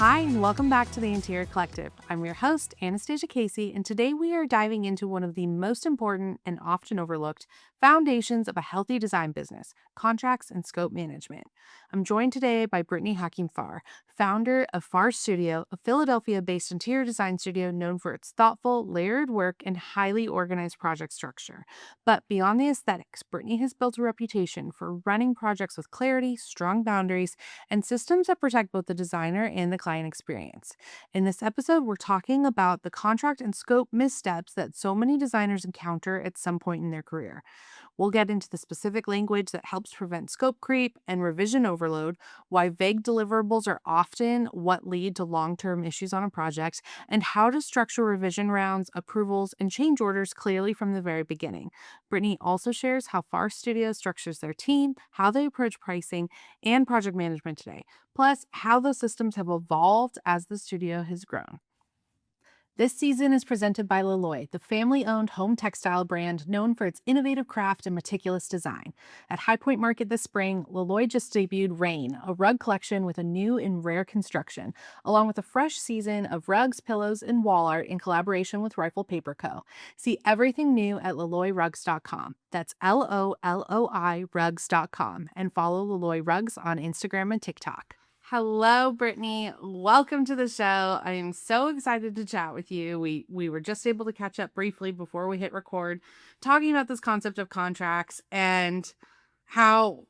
Hi, and welcome back to the Interior Collective. I'm your host, Anastasia Casey, and today we are diving into one of the most important and often overlooked foundations of a healthy design business: contracts and scope management. I'm joined today by Brittany Hakimfar, founder of Far Studio, a Philadelphia-based interior design studio known for its thoughtful, layered work and highly organized project structure. But beyond the aesthetics, Brittany has built a reputation for running projects with clarity, strong boundaries, and systems that protect both the designer and the client experience. In this episode, we're talking about the contract and scope missteps that so many designers encounter at some point in their career. We'll get into the specific language that helps prevent scope creep and revision overload, why vague deliverables are often what lead to long-term issues on a project, and how to structure revision rounds, approvals, and change orders clearly from the very beginning. Brittany also shares how Far Studio structures their team, how they approach pricing, and project management today, plus how those systems have evolved as the studio has grown. This season is presented by Leloy, the family-owned home textile brand known for its innovative craft and meticulous design. At High Point Market this spring, Leloy just debuted Rain, a rug collection with a new and rare construction, along with a fresh season of rugs, pillows, and wall art in collaboration with Rifle Paper Co. See everything new at LeloyRugs.com. That's LOLOI rugs.com, and follow Leloy Rugs on Instagram and TikTok. Hello, Brittany. Welcome to the show. I am so excited to chat with you. We were just able to catch up briefly before we hit record, talking about this concept of contracts and how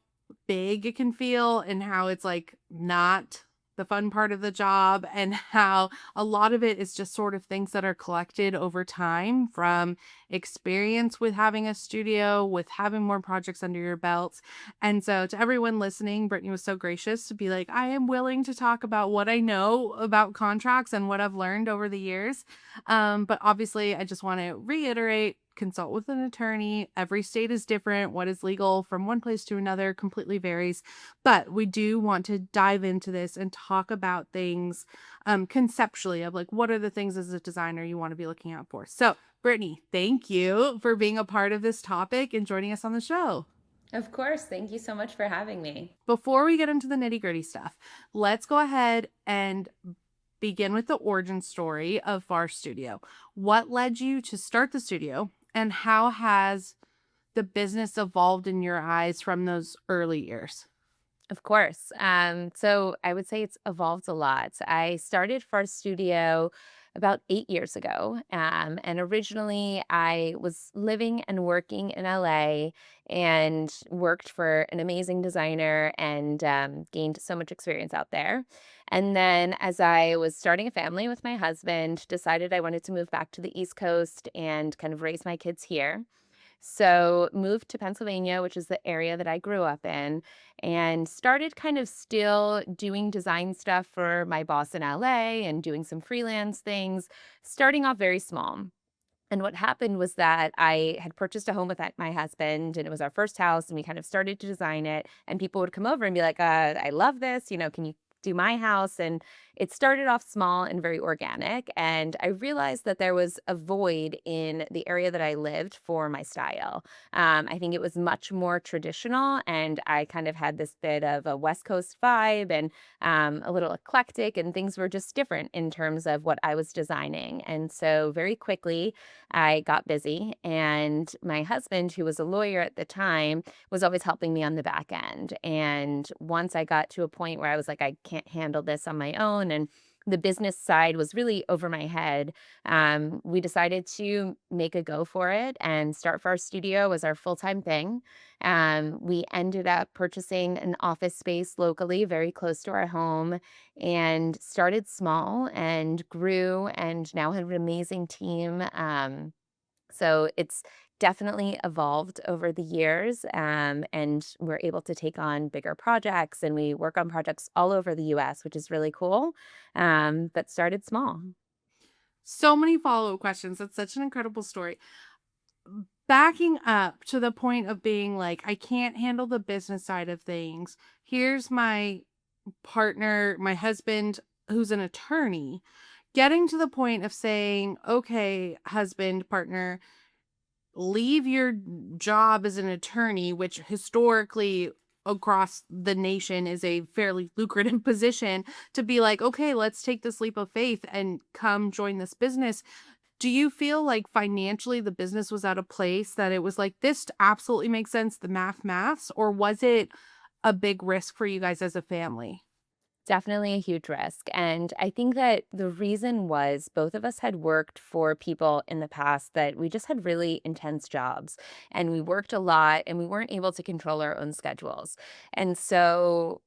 big it can feel and how it's like not the fun part of the job, and how a lot of it is just sort of things that are collected over time from experience with having a studio, with having more projects under your belts. And so, to everyone listening, Brittany was so gracious to be like, I am willing to talk about what I know about contracts and what I've learned over the years. But obviously, I just want to reiterate, consult with an attorney. Every state is different. What is legal from one place to another completely varies. But we do want to dive into this and talk about things conceptually of like, what are the things as a designer you want to be looking out for? So, Brittany, thank you for being a part of this topic and joining us on the show. Of course. Thank you so much for having me. Before we get into the nitty-gritty stuff, let's go ahead and begin with the origin story of Far Studio. What led you to start the studio, and how has the business evolved in your eyes from those early years? Of course. So I would say it's evolved a lot. I started First Studio about 8 years ago. And originally, I was living and working in LA and worked for an amazing designer and gained so much experience out there. And then, as I was starting a family with my husband, decided I wanted to move back to the East Coast and kind of raise my kids here. So moved to Pennsylvania, which is the area that I grew up in, and started kind of still doing design stuff for my boss in LA and doing some freelance things, starting off very small. And what happened was that I had purchased a home with my husband, and it was our first house, and we kind of started to design it. And people would come over and be like, I love this. Can you do my house? And it started off small and very organic. And I realized that there was a void in the area that I lived for my style. I think it was much more traditional, and I kind of had this bit of a West Coast vibe and a little eclectic, and things were just different in terms of what I was designing. And so, very quickly, I got busy, and my husband, who was a lawyer at the time, was always helping me on the back end. And once I got to a point where I was like, I can't handle this on my own, and the business side was really over my head, we decided to make a go for it and start for our studio as our full-time thing. We ended up purchasing an office space locally, very close to our home, and started small and grew and now have an amazing team. So it's definitely evolved over the years, and we're able to take on bigger projects, and we work on projects all over the US, which is really cool. But started small. So many follow-up questions. That's such an incredible story. Backing up to the point of being like, I can't handle the business side of things. Here's my partner, my husband, who's an attorney, getting to the point of saying, okay, husband, partner, leave your job as an attorney, which historically across the nation is a fairly lucrative position to be like, okay, let's take this leap of faith and come join this business. Do you feel like financially the business was at a place that it was like, this absolutely makes sense, the maths, or was it a big risk for you guys as a family? Definitely a huge risk. And I think that the reason was both of us had worked for people in the past that we just had really intense jobs and we worked a lot and we weren't able to control our own schedules. And so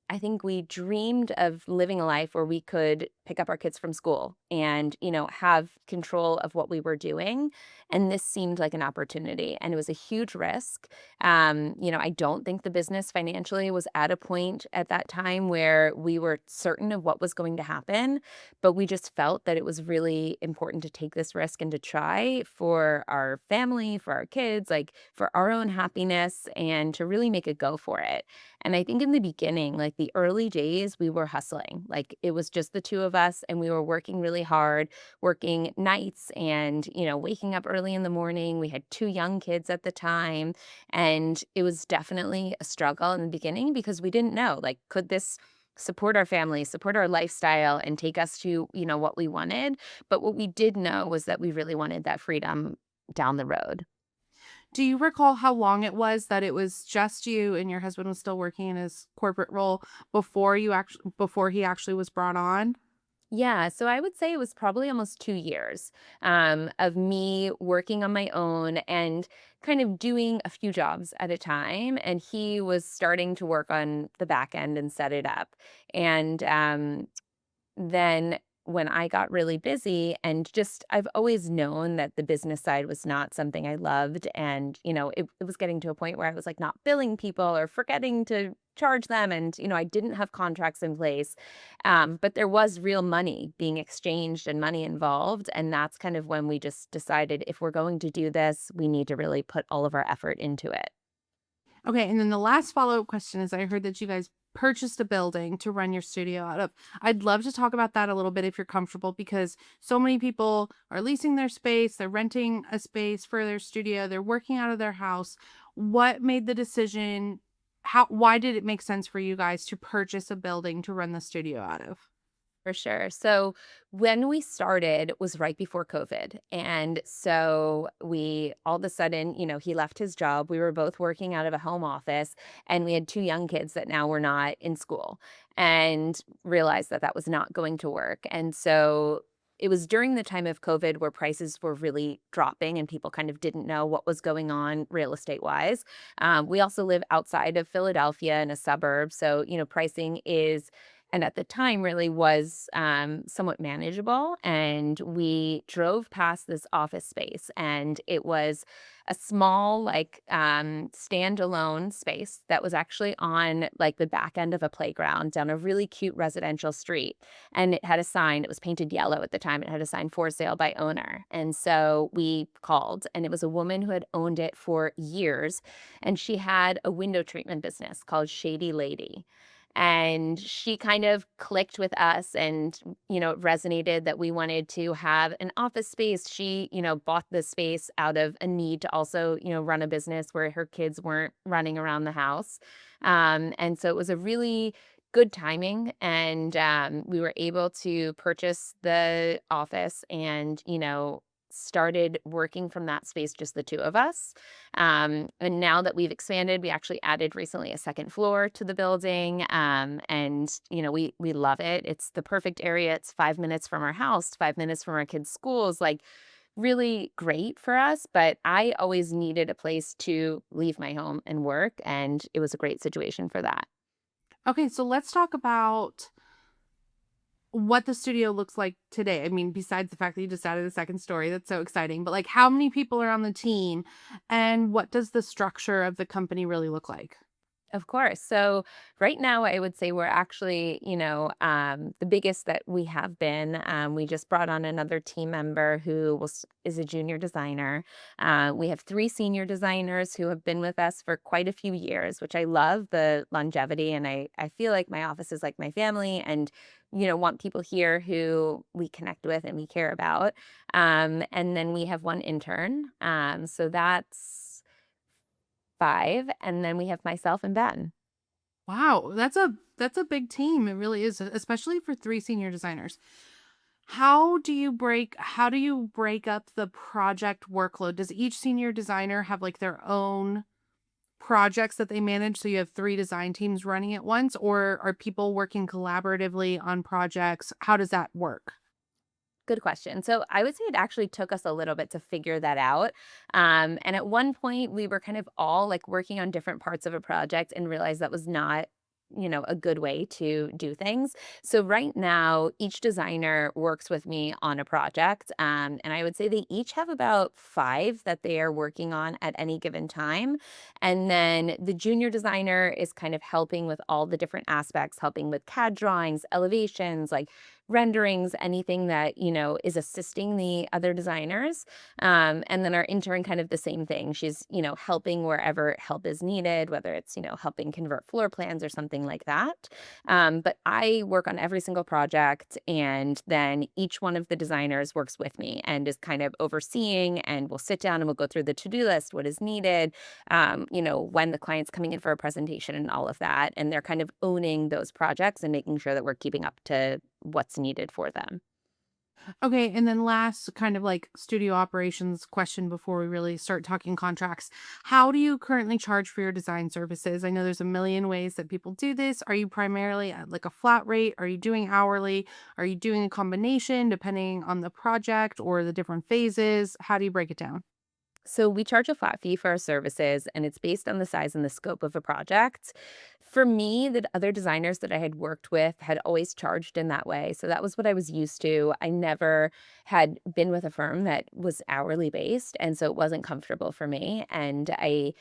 I think we dreamed of living a life where we could pick up our kids from school and, have control of what we were doing. And this seemed like an opportunity and it was a huge risk. I don't think the business financially was at a point at that time where we were certain of what was going to happen, but we just felt that it was really important to take this risk and to try for our family, for our kids, like for our own happiness and to really make a go for it. And I think in the beginning, like the early days, we were hustling. Like it was just the two of us and we were working really hard, working nights and, waking up early in the morning. We had two young kids at the time. And it was definitely a struggle in the beginning because we didn't know, like, could this support our family, support our lifestyle, and take us to, what we wanted? But what we did know was that we really wanted that freedom down the road. Do you recall how long it was that it was just you and your husband was still working in his corporate role before he actually was brought on? Yeah, so I would say it was probably almost 2 years, of me working on my own and kind of doing a few jobs at a time, and he was starting to work on the back end and set it up, and, then when I got really busy and just I've always known that the business side was not something I loved and, it was getting to a point where I was, like, not billing people or forgetting to charge them and, I didn't have contracts in place, but there was real money being exchanged and money involved, and that's kind of when we just decided if we're going to do this, we need to really put all of our effort into it. Okay, and then the last follow-up question is I heard that you guys purchased a building to run your studio out of. I'd love to talk about that a little bit if you're comfortable because so many people are leasing their space, they're renting a space for their studio, they're working out of their house. What made the decision? Why did it make sense for you guys to purchase a building to run the studio out of? For sure. So when we started was right before COVID. And so we all of a sudden, he left his job. We were both working out of a home office and we had two young kids that now were not in school and realized that that was not going to work. And so it was during the time of COVID where prices were really dropping and people kind of didn't know what was going on real estate wise. We also live outside of Philadelphia in a suburb. So, pricing is and at the time really was, somewhat manageable, and we drove past this office space, and it was a small, like, standalone space that was actually on, like, the back end of a playground down a really cute residential street, and it had a sign, it was painted yellow at the time, it had a sign, "For sale by owner," and so we called, and it was a woman who had owned it for years, and she had a window treatment business called Shady Lady. And she kind of clicked with us and, it resonated that we wanted to have an office space. She, bought the space out of a need to also, run a business where her kids weren't running around the house. And so it was a really good timing and we were able to purchase the office and, started working from that space, just the two of us. And now that we've expanded, we actually added recently a second floor to the building. And we love it. It's the perfect area. It's 5 minutes from our house, 5 minutes from our kids' schools. Like really great for us. But I always needed a place to leave my home and work, and it was a great situation for that. Okay, so let's talk about what the studio looks like today. I mean, besides the fact that you just added a second story, that's so exciting. But like, how many people are on the team, and what does the structure of the company really look like? Of course. So right now, I would say we're actually, the biggest that we have been. We just brought on another team member who is a junior designer. We have three senior designers who have been with us for quite a few years, which I love the longevity. And I feel like my office is like my family and, want people here who we connect with and we care about. And then we have one intern. So that's 5, and then we have myself and Ben. Wow, that's a big team. It really is, especially for 3 senior designers. How do you break up the project workload? Does each senior designer have like their own projects that they manage so you have 3 design teams running at once, or are people working collaboratively on projects? How does that work? Good question. So I would say it actually took us a little bit to figure that out. And at one point, we were kind of all like working on different parts of a project and realized that was not, a good way to do things. So right now, each designer works with me on a project. And I would say they each have about 5 that they are working on at any given time. And then the junior designer is kind of helping with all the different aspects, helping with CAD drawings, elevations, like renderings, anything that, is assisting the other designers. And then our intern, kind of the same thing. She's, helping wherever help is needed, whether it's, helping convert floor plans or something like that. But I work on every single project, and then each one of the designers works with me and is kind of overseeing, and we'll sit down and we'll go through the to-do list, what is needed, when the client's coming in for a presentation and all of that. And they're kind of owning those projects and making sure that we're keeping up to what's needed for them. Okay, and then last kind of like studio operations question before we really start talking contracts. How do you currently charge for your design services? I know there's a million ways that people do this. Are you primarily at like a flat rate? Are you doing hourly? Are you doing a combination depending on the project or the different phases? How do you break it down? So we charge a flat fee for our services, and it's based on the size and the scope of a project. For me, the other designers that I had worked with had always charged in that way. So that was what I was used to. I never had been with a firm that was hourly based. And so it wasn't comfortable for me. And I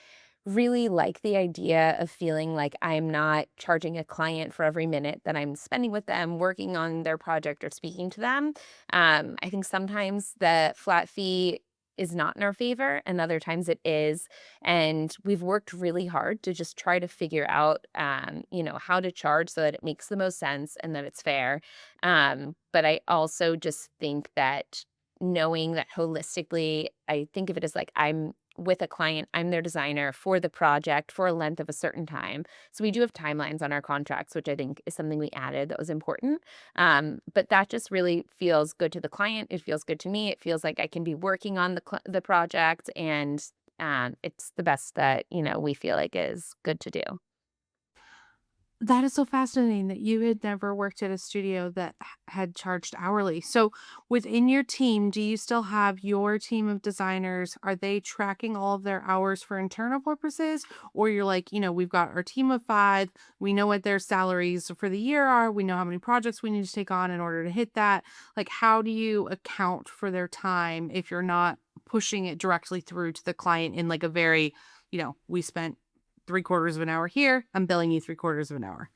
really like the idea of feeling like I'm not charging a client for every minute that I'm spending with them working on their project or speaking to them. I think sometimes the flat fee is not in our favor, and other times it is. And we've worked really hard to just try to figure out, how to charge so that it makes the most sense and that it's fair. But I also just think that knowing that holistically, I think of it as like I'm with a client, I'm their designer for the project for a length of a certain time. So we do have timelines on our contracts, which I think is something we added that was important. But that just really feels good to the client. It feels good to me. It feels like I can be working on the project, and it's the best that we feel like is good to do. That is so fascinating that you had never worked at a studio that had charged hourly. So, within your team, do you still have your team of designers? Are they tracking all of their hours for internal purposes? Or you're like, we've got our team of 5, we know what their salaries for the year are, we know how many projects we need to take on in order to hit that. Like, how do you account for their time if you're not pushing it directly through to the client in like a very, we spent 3/4 of an hour here, I'm billing you 3/4 of an hour.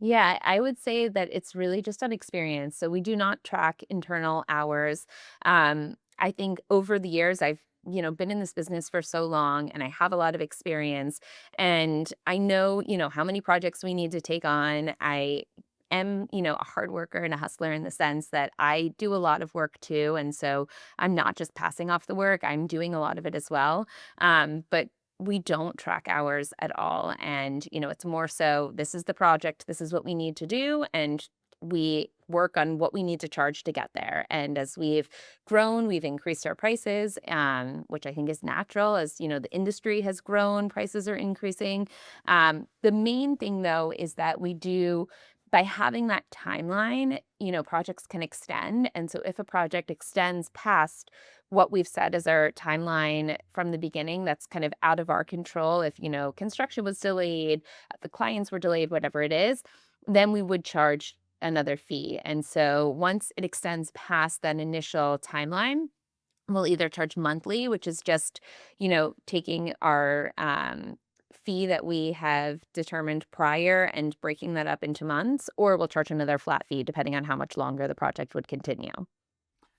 Yeah, I would say that it's really just on experience. So we do not track internal hours. I think over the years I've been in this business for so long, and I have a lot of experience, and I know, how many projects we need to take on. I am, a hard worker and a hustler in the sense that I do a lot of work too. And so I'm not just passing off the work, I'm doing a lot of it as well. But we don't track hours at all. And, it's more so this is the project, this is what we need to do. And we work on what we need to charge to get there. And as we've grown, we've increased our prices, which I think is natural. As the industry has grown, prices are increasing. The main thing, though, is that we do. By having that timeline, projects can extend. And so if a project extends past what we've said as our timeline from the beginning, that's kind of out of our control. If, construction was delayed, the clients were delayed, whatever it is, then we would charge another fee. And so once it extends past that initial timeline, we'll either charge monthly, which is just, taking our fee that we have determined prior and breaking that up into months, or we'll charge another flat fee depending on how much longer the project would continue.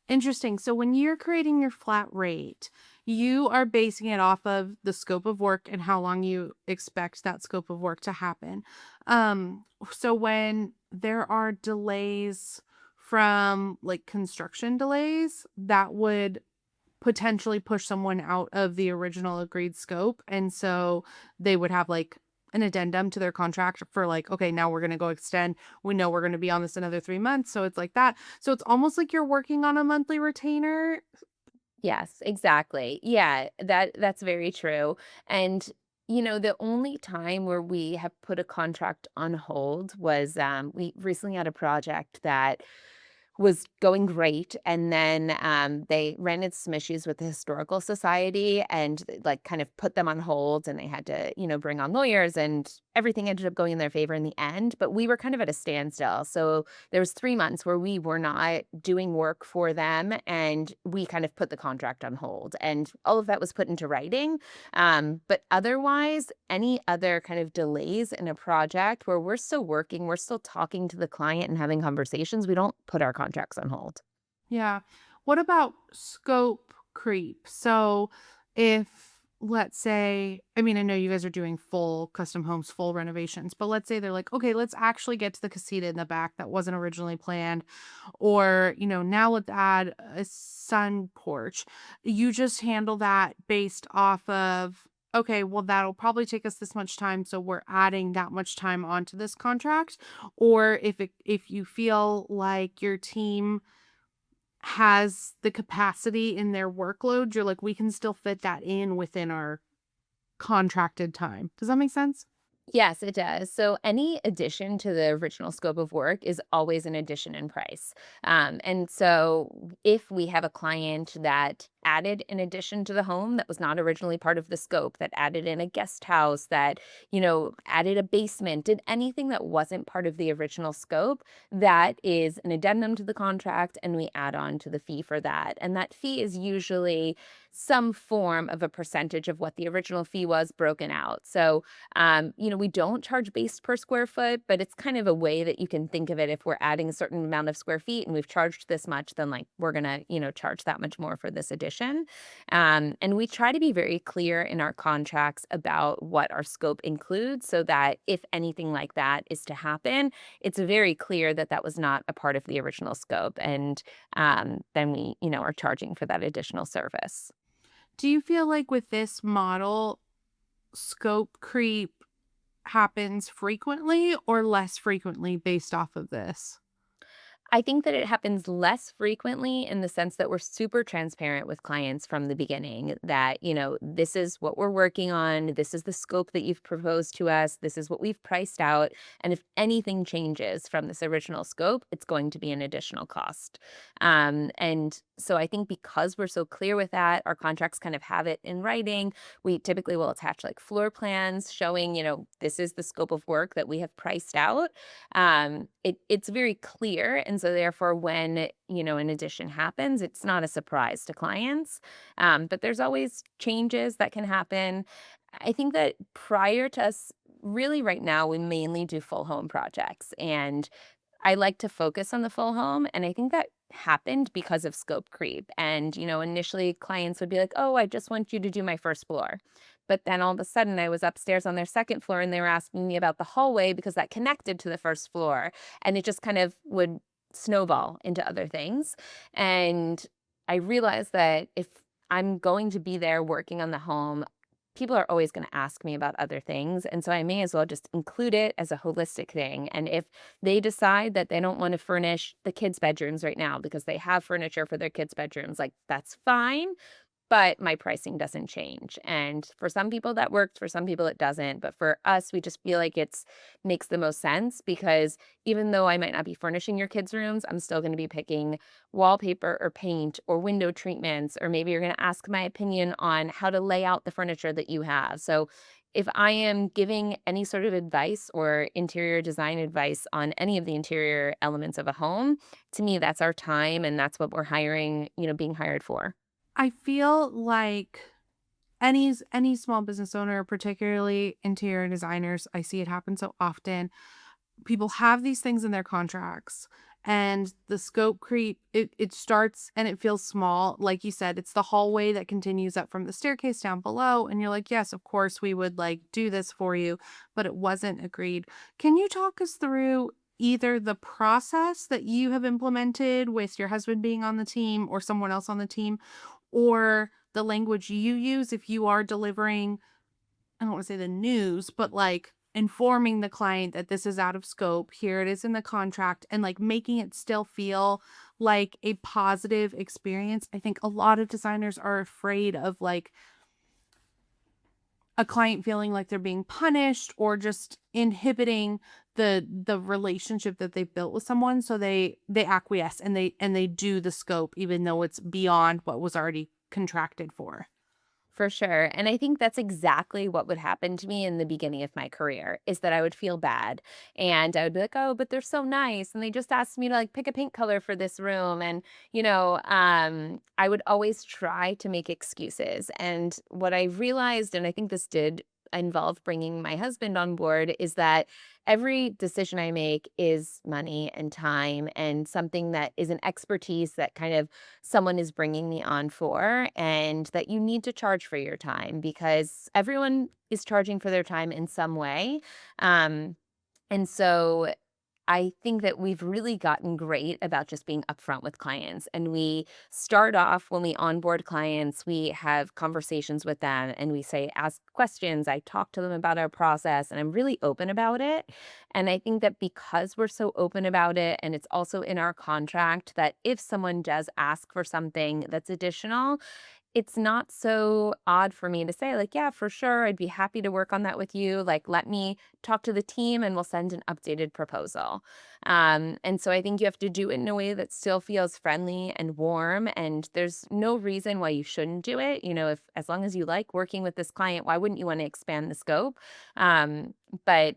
Interesting. So when you're creating your flat rate, you are basing it off of the scope of work and how long you expect that scope of work to happen. So when there are delays from like construction delays, that would potentially push someone out of the original agreed scope, and so they would have, like, an addendum to their contract for, like, "Okay, now we're gonna go extend. We know we're gonna be on this another 3 months," so it's like that. So it's almost like you're working on a monthly retainer. Yes, exactly. Yeah, that's very true. And the only time where we have put a contract on hold was we recently had a project that was going great, and then, they ran into some issues with the historical society and, like, kind of put them on hold, and they had to, bring on lawyers, and everything ended up going in their favor in the end, but we were kind of at a standstill, so there was 3 months where we were not doing work for them, and we kind of put the contract on hold, and all of that was put into writing, but otherwise, any other kind of delays in a project where we're still working, we're still talking to the client and having conversations, we don't put our contracts on hold. Yeah. What about scope creep? So if let's say, I mean, I know you guys are doing full custom homes, full renovations, but let's say they're like, okay, let's actually get to the casita in the back that wasn't originally planned. Or, now let's add a sun porch. You just handle that based off of, okay, well, that'll probably take us this much time. So we're adding that much time onto this contract. Or if you feel like your team has the capacity in their workload, you're like, "We can still fit that in within our contracted time." Does that make sense? Yes, it does. So any addition to the original scope of work is always an addition in price. And so if we have a client that added an addition to the home that was not originally part of the scope, that added in a guest house, that, added a basement, did anything that wasn't part of the original scope, that is an addendum to the contract and we add on to the fee for that. And that fee is usually some form of a percentage of what the original fee was broken out. So we don't charge base per square foot, but it's kind of a way that you can think of it. If we're adding a certain amount of square feet and we've charged this much, then like we're gonna, charge that much more for this addition. And we try to be very clear in our contracts about what our scope includes so that if anything like that is to happen, it's very clear that that was not a part of the original scope. And then we, are charging for that additional service. Do you feel like with this model, scope creep happens frequently or less frequently based off of this? I think that it happens less frequently in the sense that we're super transparent with clients from the beginning that, this is what we're working on. This is the scope that you've proposed to us. This is what we've priced out. And if anything changes from this original scope, it's going to be an additional cost. And so I think because we're so clear with that, our contracts kind of have it in writing. We typically will attach like floor plans showing, this is the scope of work that we have priced out. It's very clear, and so therefore when, an addition happens, it's not a surprise to clients, but there's always changes that can happen. I think that prior to us really right now, we mainly do full home projects, and I like to focus on the full home, and I think that happened because of scope creep. And, initially clients would be like, "Oh, I just want you to do my first floor." But then all of a sudden I was upstairs on their second floor and they were asking me about the hallway because that connected to the first floor. And it just kind of would snowball into other things. And I realized that if I'm going to be there working on the home, people are always going to ask me about other things. And so I may as well just include it as a holistic thing. And if they decide that they don't want to furnish the kids' bedrooms right now because they have furniture for their kids' bedrooms, like that's fine, but my pricing doesn't change. And for some people that works, for some people it doesn't. But for us, we just feel like it's makes the most sense because even though I might not be furnishing your kids' rooms, I'm still going to be picking wallpaper or paint or window treatments, or maybe you're going to ask my opinion on how to lay out the furniture that you have. So if I am giving any sort of advice or interior design advice on any of the interior elements of a home, to me, that's our time and that's what we're hiring, being hired for. I feel like any small business owner, particularly interior designers, I see it happen so often. People have these things in their contracts and the scope creep, it starts and it feels small. Like you said, it's the hallway that continues up from the staircase down below. And you're like, yes, of course we would like do this for you, but it wasn't agreed. Can you talk us through either the process that you have implemented with your husband being on the team or someone else on the team, or the language you use if you are delivering, I don't want to say the news, but like informing the client that this is out of scope. Here it is in the contract, and like making it still feel like a positive experience. I think a lot of designers are afraid of like a client feeling like they're being punished or just inhibiting the relationship that they've built with someone, so they acquiesce and they do the scope even though it's beyond what was already contracted for. For sure. And I think that's exactly what would happen to me in the beginning of my career is that I would feel bad and I would be like, oh, but they're so nice. And they just asked me to like pick a paint color for this room. And, I would always try to make excuses. And what I realized, and I think this did involve bringing my husband on board, is that every decision I make is money and time and something that is an expertise that kind of someone is bringing me on for, and that you need to charge for your time because everyone is charging for their time in some way. Um, and so I think that we've really gotten great about just being upfront with clients. And we start off when we onboard clients, we have conversations with them and we say, ask questions. I talk to them about our process and I'm really open about it. And I think that because we're so open about it and it's also in our contract that if someone does ask for something that's additional, it's not so odd for me to say, like, "Yeah, for sure, I'd be happy to work on that with you. Like, let me talk to the team and we'll send an updated proposal." And so I think you have to do it in a way that still feels friendly and warm, and there's no reason why you shouldn't do it. If as long as you like working with this client, why wouldn't you wanna expand the scope? But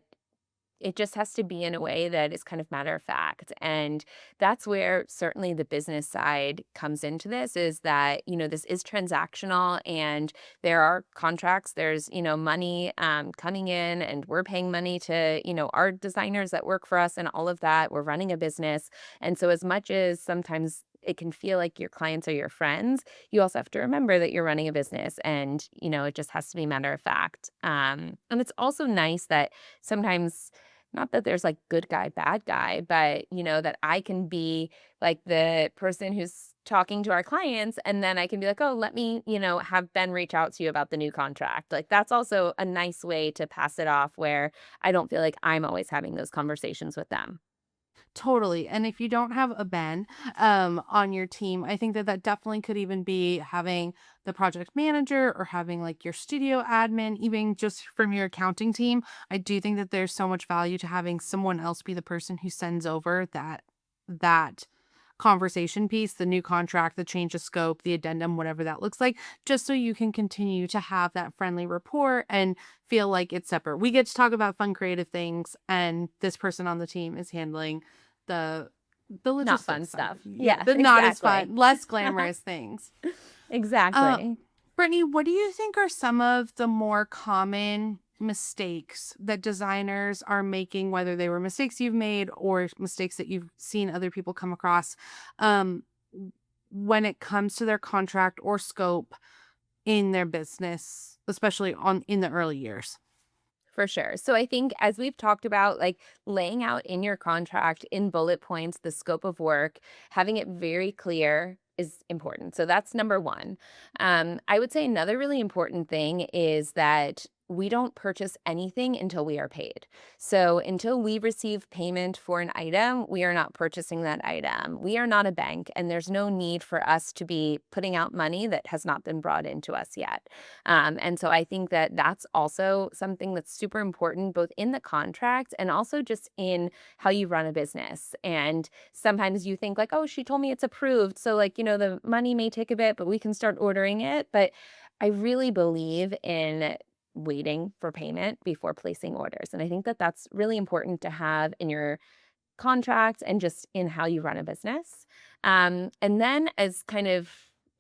it just has to be in a way that is kind of matter of fact. And that's where certainly the business side comes into this is that, this is transactional and there are contracts, there's, money coming in and we're paying money to, our designers that work for us and all of that. We're running a business. And so as much as sometimes it can feel like your clients are your friends, you also have to remember that you're running a business and, it just has to be matter of fact. And it's also nice that sometimes not that there's like good guy, bad guy, but that I can be like the person who's talking to our clients and then I can be like, "Oh, let me, have Ben reach out to you about the new contract." Like that's also a nice way to pass it off where I don't feel like I'm always having those conversations with them. Totally. And if you don't have a Ben on your team, I think that that definitely could even be having the project manager or having like your studio admin, even just from your accounting team. I do think that there's so much value to having someone else be the person who sends over that conversation piece, the new contract, the change of scope, the addendum, whatever that looks like, just so you can continue to have that friendly rapport and feel like it's separate. We get to talk about fun, creative things, and this person on the team is handling the the Not fun logistics side. stuff. Yeah, Yeah, the not as exactly. fun, less glamorous things. Uh, Exactly. Brittany, what do you think are some of the more common mistakes that designers are making, whether they were mistakes you've made or mistakes that you've seen other people come across, um, when it comes to their contract or scope in their business, especially on in the early years? For sure. So I think as we've talked about, like laying out in your contract in bullet points the scope of work, having it very clear is important. So that's number one. I would say another really important thing is that we don't purchase anything until we are paid. So until we receive payment for an item, we are not purchasing that item. We are not a bank, and there's no need for us to be putting out money that has not been brought into us yet. And so I think that that's also something that's super important, both in the contract and also just in how you run a business. And sometimes you think, like, oh, she told me it's approved. So, like, the money may take a bit, but we can start ordering it. But I really believe in waiting for payment before placing orders. And I think that that's really important to have in your contract and just in how you run a business. And then, as kind of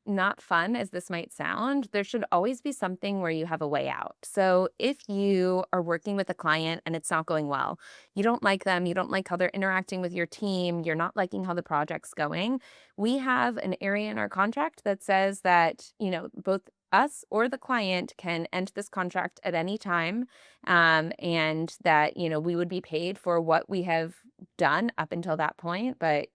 not fun as this might sound, there should always be something where you have a way out. So, if you are working with a client and it's not going well, you don't like them, you don't like how they're interacting with your team, you're not liking how the project's going, we have an area in our contract that says that, both us or the client can end this contract at any time, and that we would be paid for what we have done up until that point, but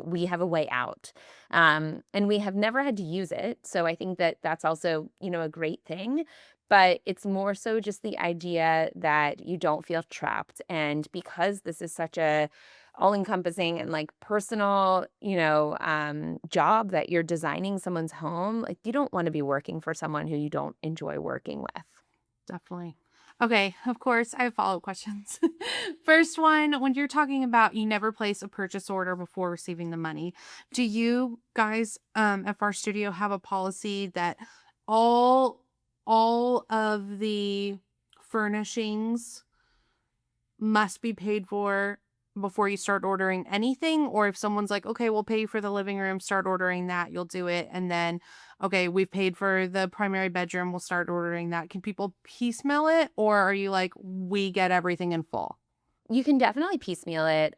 we have a way out. And we have never had to use it. So I think that that's also, a great thing. But it's more so just the idea that you don't feel trapped. And because this is such a all encompassing and like personal, job that you're designing someone's home, like you don't want to be working for someone who you don't enjoy working with. Definitely. Okay, of course, I have follow-up questions. First one, when you're talking about you never place a purchase order before receiving the money, do you guys at Far Studio have a policy that all all of the furnishings must be paid for before you start ordering anything? Or if someone's like, okay, we'll pay for the living room, start ordering that, you'll do it. And then, okay, we've paid for the primary bedroom, we'll start ordering that. Can people piecemeal it? Or are you like, we get everything in full? You can definitely piecemeal it,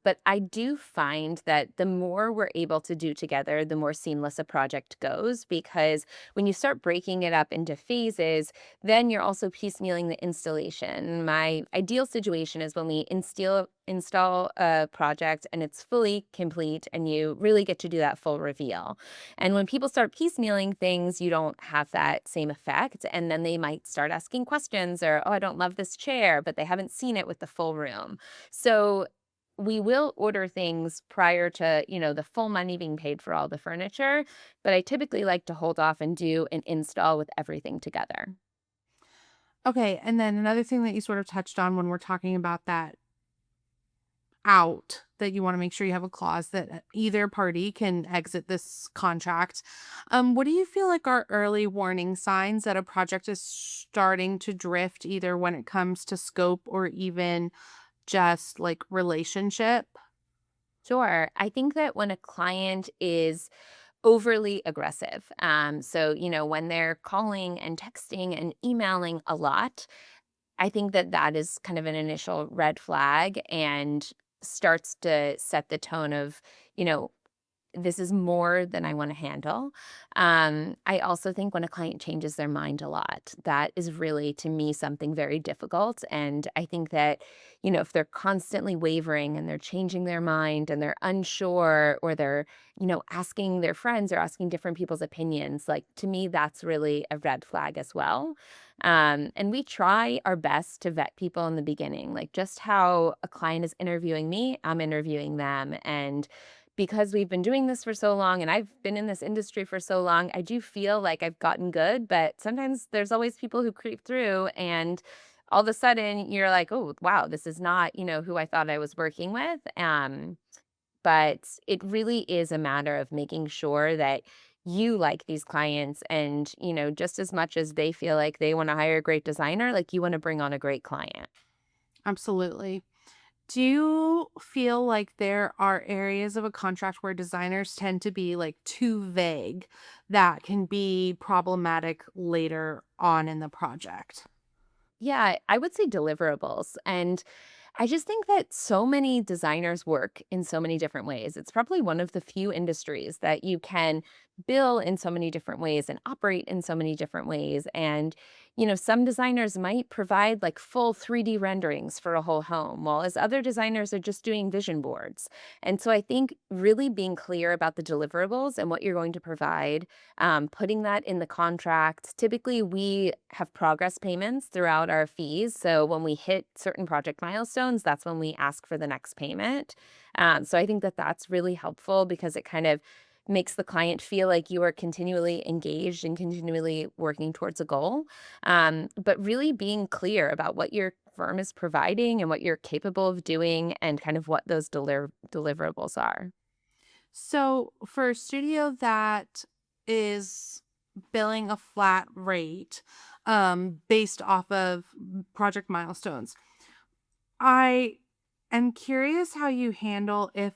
but I do find that the more we're able to do together, the more seamless a project goes. Because when you start breaking it up into phases, then you're also piecemealing the installation. My ideal situation is when we install a project and it's fully complete, and you really get to do that full reveal. And when people start piecemealing things, you don't have that same effect. And then they might start asking questions or, oh, I don't love this chair, but they haven't seen it with the full room. So we will order things prior to, the full money being paid for all the furniture. But I typically like to hold off and do an install with everything together. Okay. And then another thing that you sort of touched on when we're talking about that out that you want to make sure you have a clause that either party can exit this contract. What do you feel like are early warning signs that a project is starting to drift, either when it comes to scope or even just like relationship? Sure. I think that when a client is overly aggressive, so, when they're calling and texting and emailing a lot, I think that that is kind of an initial red flag and starts to set the tone of, you know, this is more than I wanna handle. I also think when a client changes their mind a lot, that is really, to me, something very difficult, and I think that, if they're constantly wavering and they're changing their mind and they're unsure or they're, asking their friends or asking different people's opinions, like, to me, that's really a red flag as well. And we try our best to vet people in the beginning, like, just how a client is interviewing me, I'm interviewing them, and because we've been doing this for so long and I've been in this industry for so long, I do feel like I've gotten good, but sometimes there's always people who creep through and all of a sudden you're like, "Oh, wow, this is not, who I thought I was working with." But it really is a matter of making sure that you like these clients and, just as much as they feel like they want to hire a great designer, like you want to bring on a great client. Absolutely. Do you feel like there are areas of a contract where designers tend to be like too vague that can be problematic later on in the project? Yeah, I would say deliverables. And I just think that so many designers work in so many different ways. It's probably one of the few industries that you can bill in so many different ways and operate in so many different ways. And, some designers might provide like full 3D renderings for a whole home, while as other designers are just doing vision boards. And so I think really being clear about the deliverables and what you're going to provide, putting that in the contract. Typically, we have progress payments throughout our fees. So when we hit certain project milestones, that's when we ask for the next payment. So I think that that's really helpful because it kind of makes the client feel like you are continually engaged and continually working towards a goal. But really being clear about what your firm is providing and what you're capable of doing and kind of what those deliverables are. So, for a studio that is billing a flat rate based off of project milestones, I am curious how you handle if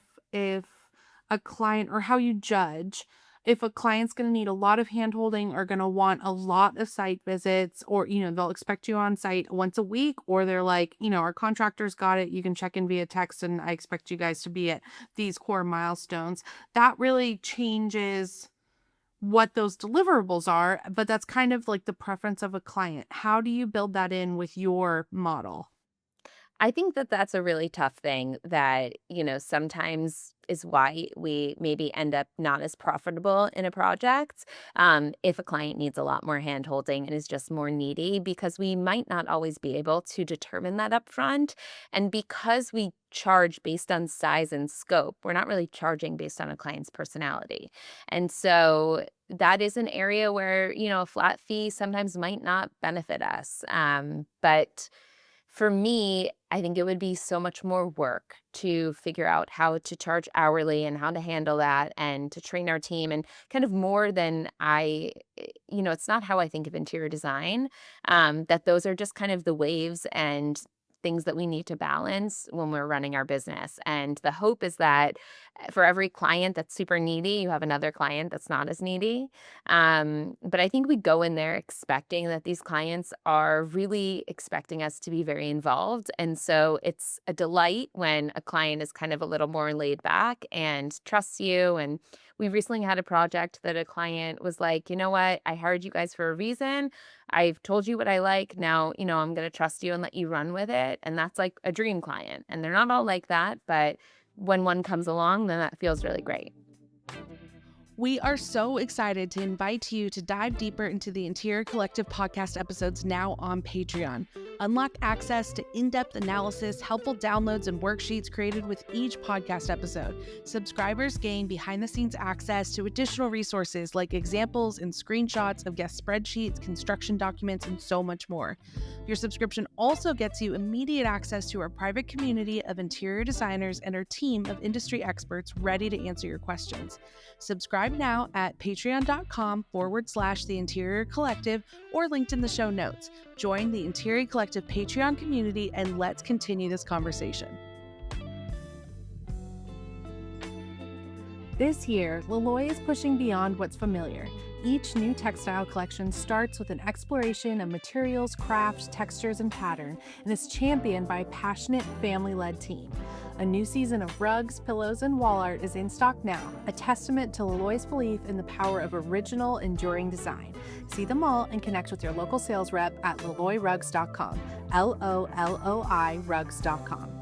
a client or how you judge if a client's going to need a lot of handholding or going to want a lot of site visits, or they'll expect you on site once a week, or they're like, our contractors got it, you can check in via text and I expect you guys to be at these core milestones. That really changes what those deliverables are, but that's kind of like the preference of a client. How do you build that in with your model? I think that that's a really tough thing that, sometimes is why we maybe end up not as profitable in a project, if a client needs a lot more handholding and is just more needy, because we might not always be able to determine that upfront. And because we charge based on size and scope, we're not really charging based on a client's personality. And so that is an area where, a flat fee sometimes might not benefit us. But for me, I think it would be so much more work to figure out how to charge hourly and how to handle that and to train our team and kind of more than it's not how I think of interior design. That those are just kind of the waves and things that we need to balance when we're running our business. And the hope is that for every client that's super needy, you have another client that's not as needy. But I think we go in there expecting that these clients are really expecting us to be very involved. And so it's a delight when a client is kind of a little more laid back and trusts you. And we recently had a project that a client was like, you know what? I hired you guys for a reason. I've told you what I like. Now, I'm going to trust you and let you run with it. And that's like a dream client. And they're not all like that. But when one comes along, then that feels really great. We are so excited to invite you to dive deeper into the Interior Collective podcast episodes now on Patreon. Unlock access to in-depth analysis, helpful downloads, and worksheets created with each podcast episode. Subscribers gain behind-the-scenes access to additional resources like examples and screenshots of guest spreadsheets, construction documents, and so much more. Your subscription also gets you immediate access to our private community of interior designers and our team of industry experts ready to answer your questions. Subscribe now at patreon.com/The Interior Collective or linked in the show notes. Join the Interior Collective Patreon community and let's continue this conversation. This year, Laloy is pushing beyond what's familiar. Each new textile collection starts with an exploration of materials, crafts, textures, and pattern, and is championed by a passionate, family-led team. A new season of rugs, pillows, and wall art is in stock now, a testament to Laloy's belief in the power of original, enduring design. See them all and connect with your local sales rep at laloyrugs.com, LOLOI rugs.com.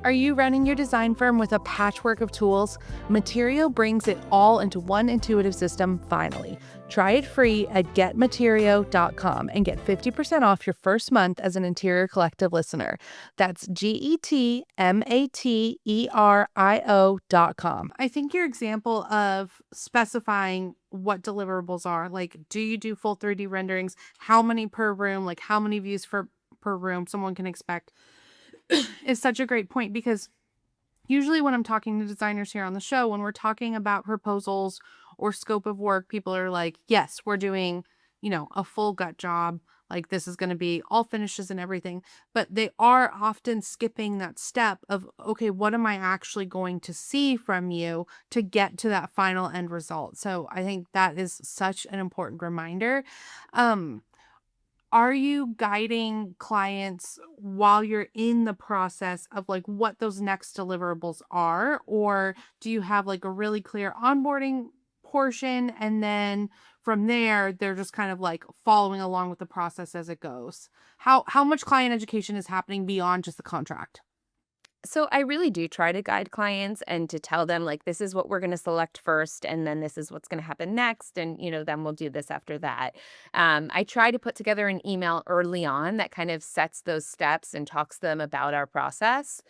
Are you running your design firm with a patchwork of tools? Materio brings it all into one intuitive system finally. Try it free at getmaterio.com and get 50% off your first month as an Interior Collective listener. That's GETMATERIO.com. I think your example of specifying what deliverables are, like, do you do full 3D renderings? How many per room? Like, how many views per room someone can expect? Is such a great point, because usually when I'm talking to designers here on the show, when we're talking about proposals or scope of work, people are like, yes, we're doing, a full gut job. Like, this is going to be all finishes and everything. But they are often skipping that step of, okay, what am I actually going to see from you to get to that final end result? So I think that is such an important reminder. Are you guiding clients while you're in the process of like what those next deliverables are? Or do you have like a really clear onboarding portion and then from there they're just kind of like following along with the process as it goes? How much client education is happening beyond just the contract? So I really do try to guide clients and to tell them, like, this is what we're going to select first, and then this is what's going to happen next, and then we'll do this after that. I try to put together an email early on that kind of sets those steps and talks to them about our process.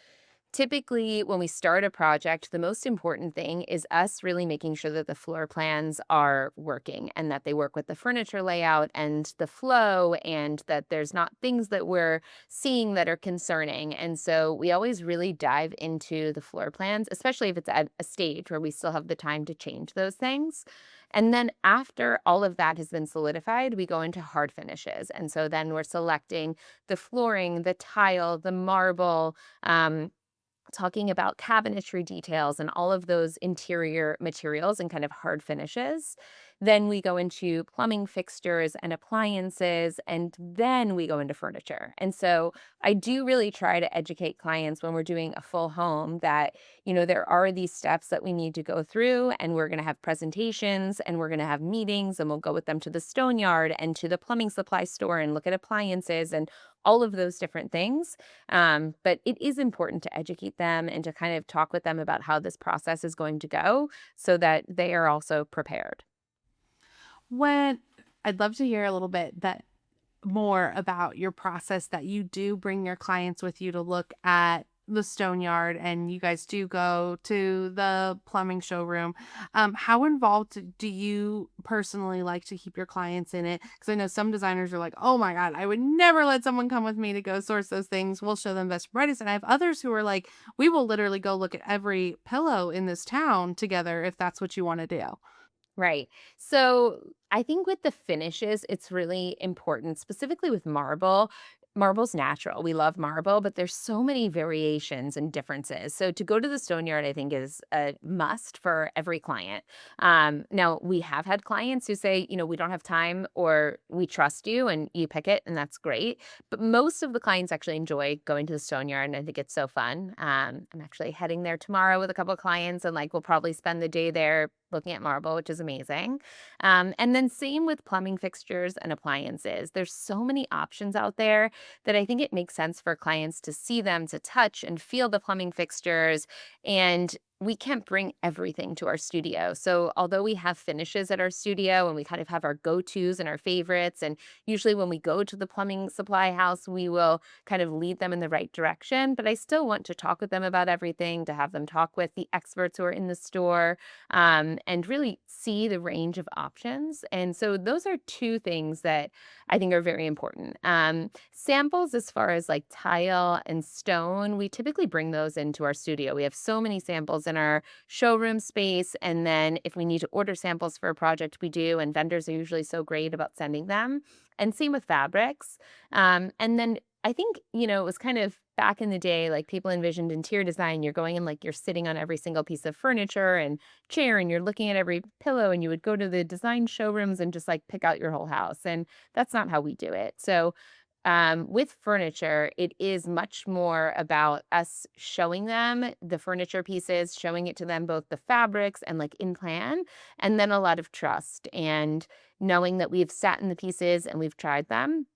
Typically, when we start a project, the most important thing is us really making sure that the floor plans are working and that they work with the furniture layout and the flow, and that there's not things that we're seeing that are concerning. And so we always really dive into the floor plans, especially if it's at a stage where we still have the time to change those things. And then after all of that has been solidified, we go into hard finishes. And so then we're selecting the flooring, the tile, the marble, talking about cabinetry details and all of those interior materials and kind of hard finishes. Then we go into plumbing fixtures and appliances, and then we go into furniture. And so I do really try to educate clients when we're doing a full home that, there are these steps that we need to go through, and we're going to have presentations and we're going to have meetings, and we'll go with them to the stone yard and to the plumbing supply store and look at appliances and all of those different things. But it is important to educate them and to kind of talk with them about how this process is going to go so that they are also prepared. When I'd love to hear a little bit that more about your process that you do bring your clients with you to look at the stone yard and you guys do go to the plumbing showroom. How involved do you personally like to keep your clients in it? Because I know some designers are like, oh my God, I would never let someone come with me to go source those things. We'll show them best and brightest. And I have others who are like, we will literally go look at every pillow in this town together if that's what you want to do. Right. So I think with the finishes, it's really important, specifically with marble. Marble's natural. We love marble, but there's so many variations and differences. So to go to the stone yard, I think is a must for every client. Now we have had clients who say, we don't have time or we trust you and you pick it, and that's great. But most of the clients actually enjoy going to the stone yard, and I think it's so fun. I'm actually heading there tomorrow with a couple of clients, and like we'll probably spend the day there looking at marble, which is amazing. And then same with plumbing fixtures and appliances. There's so many options out there that I think it makes sense for clients to see them, to touch and feel the plumbing fixtures. And we can't bring everything to our studio. So, although we have finishes at our studio and we kind of have our go tos and our favorites, and usually when we go to the plumbing supply house, we will kind of lead them in the right direction. But I still want to talk with them about everything, to have them talk with the experts who are in the store, and really see the range of options. And so, those are two things that I think are very important. Samples, as far as like tile and stone, we typically bring those into our studio. We have so many samples in our showroom space. And then if we need to order samples for a project, we do. And vendors are usually so great about sending them. And same with fabrics. And then I think, it was kind of back in the day, like people envisioned interior design. You're going in, like you're sitting on every single piece of furniture and chair, and you're looking at every pillow, and you would go to the design showrooms and just like pick out your whole house. And that's not how we do it. So with furniture, it is much more about us showing them the furniture pieces, showing it to them, both the fabrics and like in plan, and then a lot of trust and knowing that we've sat in the pieces and we've tried them.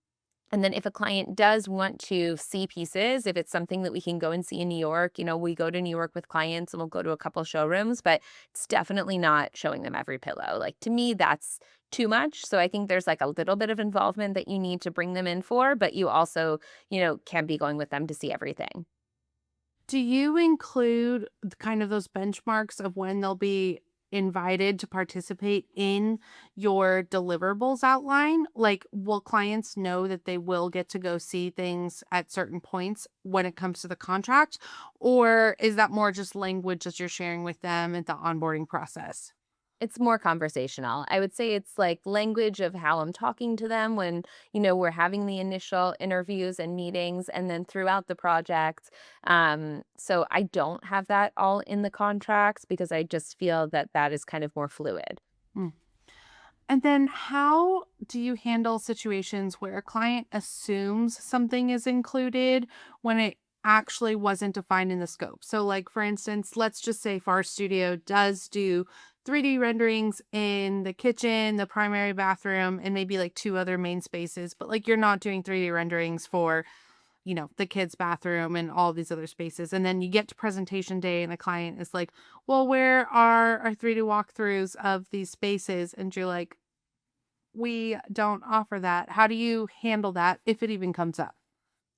And then if a client does want to see pieces, if it's something that we can go and see in New York, we go to New York with clients and we'll go to a couple showrooms, but it's definitely not showing them every pillow. Like to me, that's too much. So I think there's like a little bit of involvement that you need to bring them in for, but you also, can be going with them to see everything. Do you include kind of those benchmarks of when they'll be invited to participate in your deliverables outline? Like, will clients know that they will get to go see things at certain points when it comes to the contract? Or is that more just language that you're sharing with them at the onboarding process? It's more conversational. I would say it's like language of how I'm talking to them when, we're having the initial interviews and meetings and then throughout the project. So I don't have that all in the contracts because I just feel that that is kind of more fluid. Mm. And then how do you handle situations where a client assumes something is included when it actually wasn't defined in the scope? So, like, for instance, let's just say if our studio does do 3D renderings in the kitchen, the primary bathroom, and maybe like two other main spaces, but like you're not doing 3D renderings for, the kids' bathroom and all these other spaces. And then you get to presentation day and the client is like, well, where are our 3D walkthroughs of these spaces? And you're like, we don't offer that. How do you handle that if it even comes up?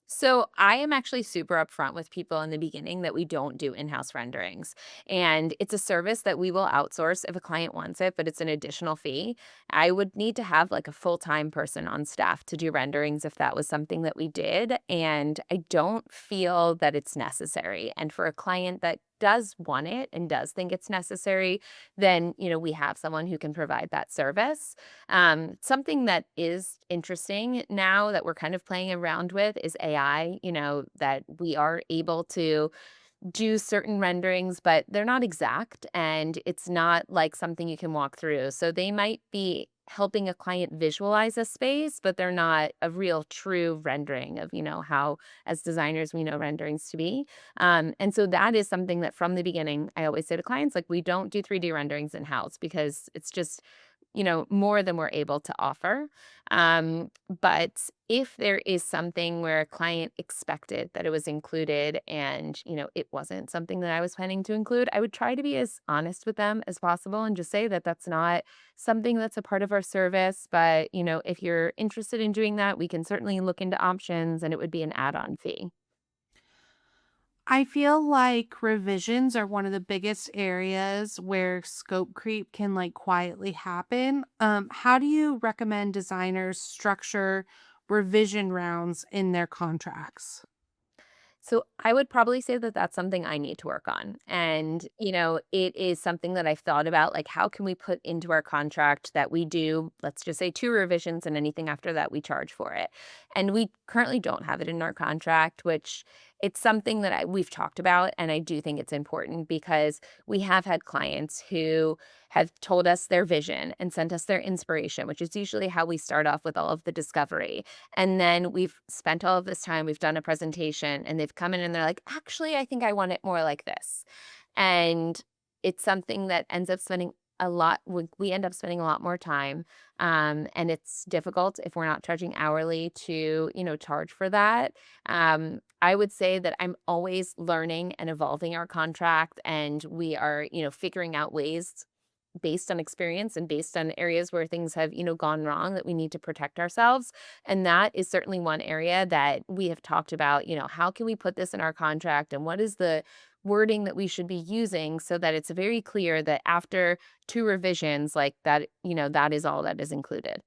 So I am actually super upfront with people in the beginning that we don't do in-house renderings. And it's a service that we will outsource if a client wants it, but it's an additional fee. I would need to have like a full-time person on staff to do renderings if that was something that we did. And I don't feel that it's necessary. And for a client that does want it and does think it's necessary, then, we have someone who can provide that service. Something that is interesting now that we're kind of playing around with is AI, that we are able to do certain renderings, but they're not exact and it's not like something you can walk through. So they might be helping a client visualize a space, but they're not a real true rendering of, how as designers we know renderings to be. And so that is something that from the beginning, I always say to clients, like, we don't do 3D renderings in house because it's just more than we're able to offer. But if there is something where a client expected that it was included and, it wasn't something that I was planning to include, I would try to be as honest with them as possible and just say that that's not something that's a part of our service. But, if you're interested in doing that, we can certainly look into options and it would be an add on fee. I feel like revisions are one of the biggest areas where scope creep can like quietly happen. How do you recommend designers structure revision rounds in their contracts? So I would probably say that that's something I need to work on. And, it is something that I've thought about, like, how can we put into our contract that we do, let's just say 2 revisions and anything after that we charge for it. And we currently don't have it in our contract, which it's something that we've talked about. And I do think it's important because we have had clients who have told us their vision and sent us their inspiration, which is usually how we start off with all of the discovery. And then we've spent all of this time, we've done a presentation, and they've come in and they're like, actually, I think I want it more like this. And it's something that ends up spending a lot, we end up spending a lot more time. And it's difficult if we're not charging hourly to, charge for that. I would say that I'm always learning and evolving our contract, and we are, figuring out ways based on experience and based on areas where things have, gone wrong that we need to protect ourselves. And that is certainly one area that we have talked about, how can we put this in our contract and what is the wording that we should be using so that it's very clear that after 2 revisions like that, that is all that is included.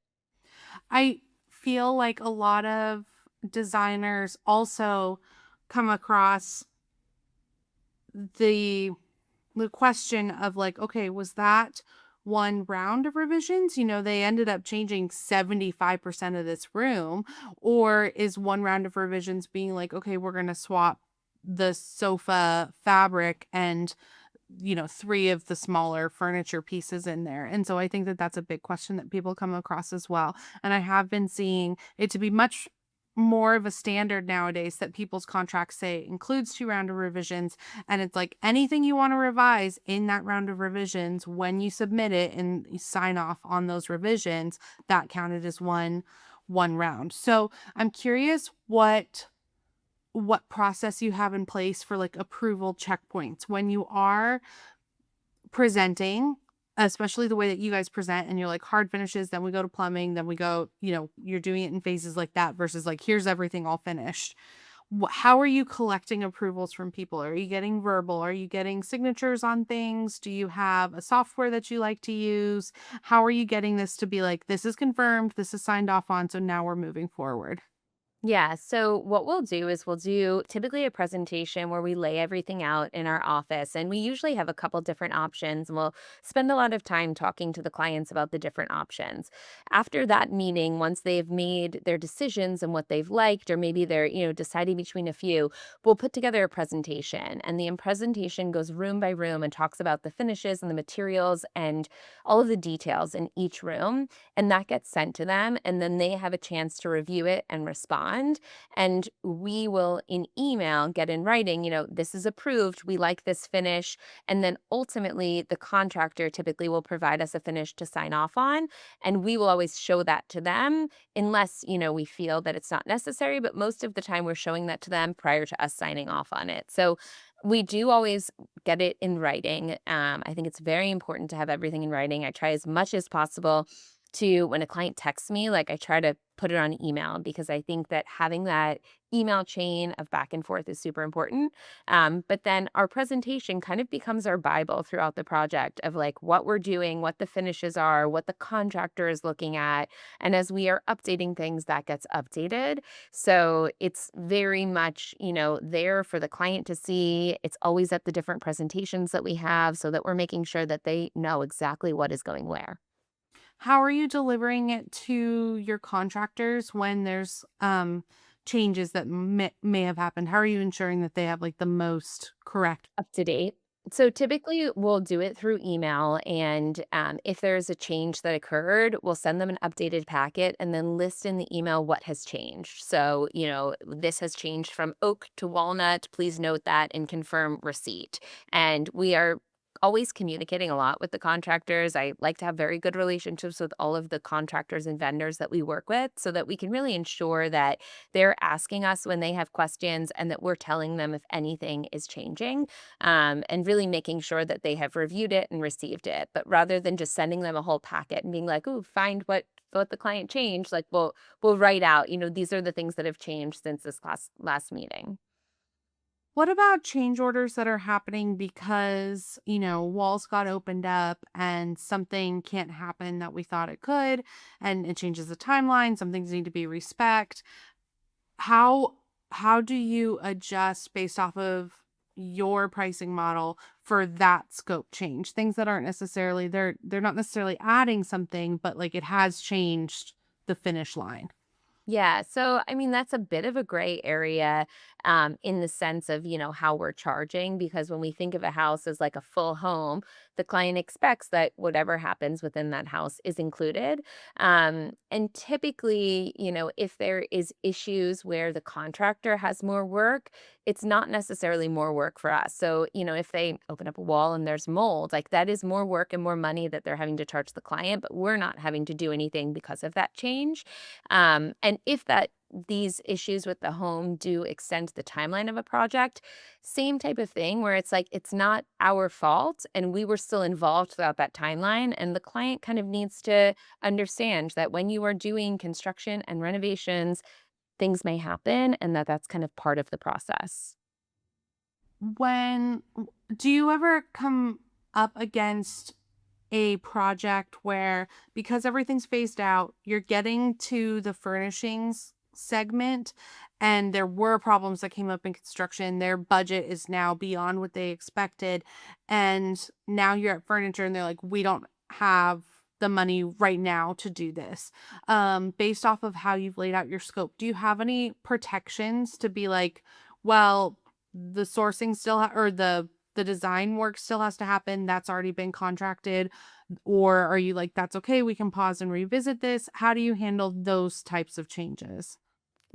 I feel like a lot of designers also come across the the question of like, okay, was that one round of revisions? They ended up changing 75% of this room. Or is one round of revisions being like, okay, we're going to swap the sofa fabric and, three of the smaller furniture pieces in there. And so I think that that's a big question that people come across as well. And I have been seeing it to be much more of a standard nowadays that people's contracts say includes 2 round of revisions, and it's like anything you want to revise in that round of revisions, when you submit it and you sign off on those revisions, that counted as one round. So I'm curious what process you have in place for like approval checkpoints when you are presenting, especially the way that you guys present and you're like hard finishes, then we go to plumbing, then we go, you're doing it in phases like that versus like here's everything all finished. How are you collecting approvals from people? Are you getting verbal? Are you getting signatures on things? Do you have a software that you like to use? How are you getting this to be like, this is confirmed, this is signed off on, so now we're moving forward? Yeah. So what we'll do is we'll do typically a presentation where we lay everything out in our office. And we usually have a couple different options. And we'll spend a lot of time talking to the clients about the different options. After that meeting, once they've made their decisions and what they've liked, or maybe they're, deciding between a few, we'll put together a presentation. And the presentation goes room by room and talks about the finishes and the materials and all of the details in each room, and that gets sent to them, and then they have a chance to review it and respond. And we will in email get in writing, this is approved, we like this finish. And then ultimately the contractor typically will provide us a finish to sign off on, and we will always show that to them unless, we feel that it's not necessary, but most of the time we're showing that to them prior to us signing off on it. So we do always get it in writing. I think it's very important to have everything in writing. I try as much as possible to, when a client texts me, like, I try to put it on email because I think that having that email chain of back and forth is super important. But then our presentation kind of becomes our Bible throughout the project of like what we're doing, what the finishes are, what the contractor is looking at. And as we are updating things, that gets updated. So it's very much, there for the client to see. It's always at the different presentations that we have so that we're making sure that they know exactly what is going where. How are you delivering it to your contractors when there's changes that may have happened? How are you ensuring that they have like the most correct? Up to date. So typically, we'll do it through email, and if there's a change that occurred, we'll send them an updated packet and then list in the email what has changed. So, this has changed from oak to walnut. Please note that and confirm receipt. And we are always communicating a lot with the contractors. I like to have very good relationships with all of the contractors and vendors that we work with so that we can really ensure that they're asking us when they have questions and that we're telling them if anything is changing, and really making sure that they have reviewed it and received it. But rather than just sending them a whole packet and being like, "Ooh, find what the client changed," like we'll write out, these are the things that have changed since this last meeting. What about change orders that are happening because, walls got opened up and something can't happen that we thought it could, and it changes the timeline, some things need to be respect. How how do you adjust based off of your pricing model for that scope change? Things that aren't necessarily they're not necessarily adding something, but like it has changed the finish line. Yeah, so I mean that's a bit of a gray area, in the sense of how we're charging, because when we think of a house as like a full home, the client expects that whatever happens within that house is included. And typically, if there is issues where the contractor has more work, it's not necessarily more work for us. So if they open up a wall and there's mold, like that is more work and more money that they're having to charge the client, but we're not having to do anything because of that change. And if these issues with the home do extend the timeline of a project, same type of thing where it's like it's not our fault and we were still involved throughout that timeline. And the client kind of needs to understand that when you are doing construction and renovations, things may happen and that that's kind of part of the process. When do you ever come up against a project where because everything's phased out, you're getting to the furnishings segment and there were problems that came up in construction, their budget is now beyond what they expected, and now you're at furniture and they're like, "We don't have the money right now to do this." Based off of how you've laid out your scope, do you have any protections to be like, "Well, the sourcing still or the design work still has to happen, that's already been contracted," or are you like, "That's okay, we can pause and revisit this"? How do you handle those types of changes?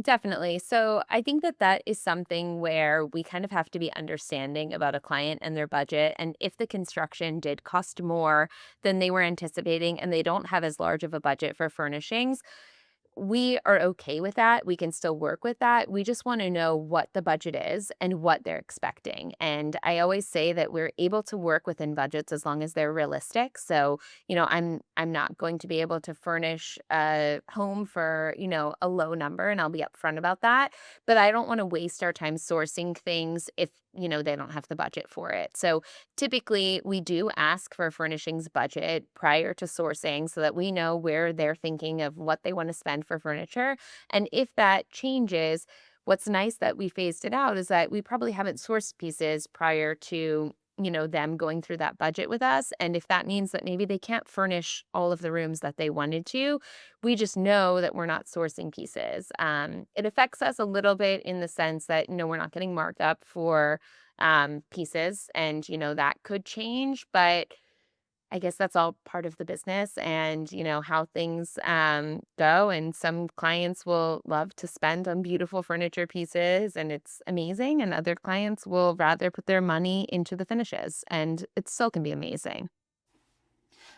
Definitely. So I think that that is something where we kind of have to be understanding about a client and their budget. And if the construction did cost more than they were anticipating and they don't have as large of a budget for furnishings, we are okay with that. We can still work with that. We just want to know what the budget is and what they're expecting. And I always say that we're able to work within budgets as long as they're realistic. So, I'm not going to be able to furnish a home for, a low number, and I'll be upfront about that. But I don't want to waste our time sourcing things if, they don't have the budget for it. So typically, we do ask for a furnishings budget prior to sourcing so that we know where they're thinking of what they want to spend for furniture. And if that changes, what's nice that we phased it out is that we probably haven't sourced pieces prior to them going through that budget with us. And if that means that maybe they can't furnish all of the rooms that they wanted to, we just know that we're not sourcing pieces. It affects us a little bit in the sense that we're not getting marked up for pieces, and that could change, but I guess that's all part of the business and, how things go. And some clients will love to spend on beautiful furniture pieces and it's amazing. And other clients will rather put their money into the finishes and it still can be amazing.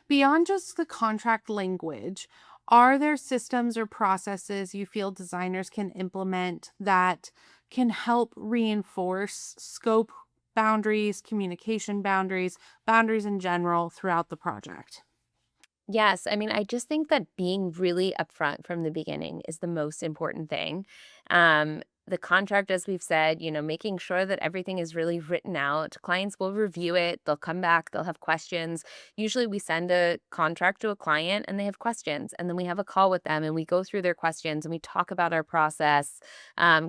Beyond just the contract language, are there systems or processes you feel designers can implement that can help reinforce scope boundaries, communication boundaries, boundaries in general throughout the project? Yes, I mean, I just think that being really upfront from the beginning is the most important thing. The contract, as we've said, making sure that everything is really written out. Clients will review it, they'll come back, they'll have questions. Usually, we send a contract to a client and they have questions, and then we have a call with them and we go through their questions and we talk about our process.